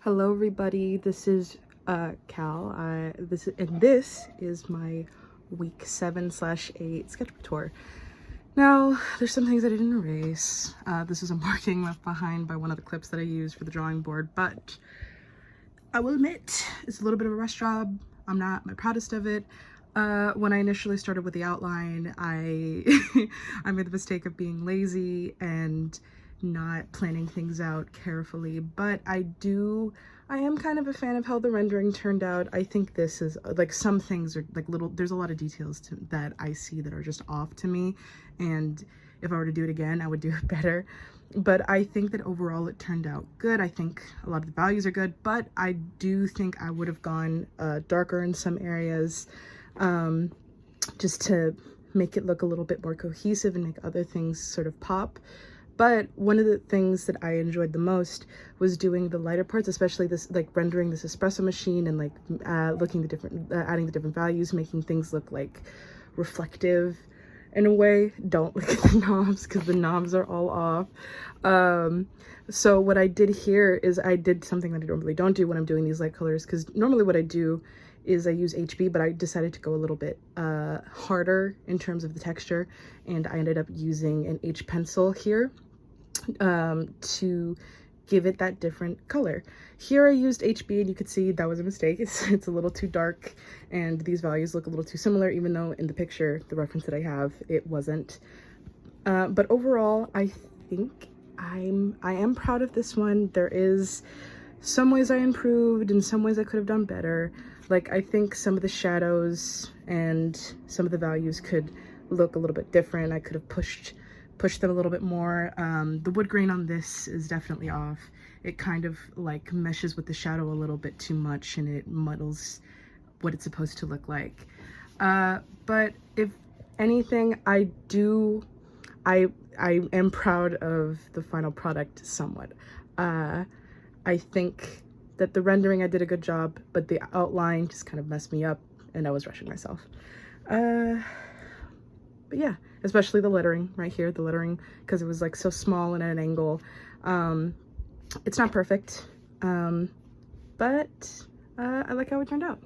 Hello everybody, this is Cal. This is my week 7/8 sketchbook tour. Now, there's some things I didn't erase. This is a marking left behind by one of the clips that I used for the drawing board, but I will admit it's a little bit of a rush job. I'm not my proudest of it. When I initially started with the outline, I I made the mistake of being lazy and not planning things out carefully, but I am kind of a fan of how the rendering turned out. I think this is like, some things are like there's a lot of details that I see that are just off to me, and if I were to do it again I would do it better. But I think that overall it turned out good. I think a lot of the values are good, but I do think I would have gone darker in some areas, just to make it look a little bit more cohesive and make other things sort of pop. But one of the things that I enjoyed the most was doing the lighter parts, especially this, like rendering this espresso machine and like adding the different values, making things look like reflective in a way. Don't look at the knobs because the knobs are all off. So what I did here is I did something that I normally don't do when I'm doing these light colors, because normally what I do is I use HB, but I decided to go a little bit harder in terms of the texture, and I ended up using an H pencil here to give it that different color. Here I used HB, and you could see that was a mistake. It's a little too dark, and these values look a little too similar, even though in the picture, the reference that I have, it wasn't. But overall, I think I am proud of this one. There is some ways I improved and some ways I could have done better. Like, I think some of the shadows and some of the values could look a little bit different. I could have pushed them a little bit more. The wood grain on this is definitely off. It kind of like meshes with the shadow a little bit too much, and it muddles what it's supposed to look like. But if anything, I am proud of the final product somewhat. I think that the rendering, I did a good job, but the outline just kind of messed me up and I was rushing myself. But yeah, especially the lettering right here, because it was like so small and at an angle. It's not perfect, but I like how it turned out.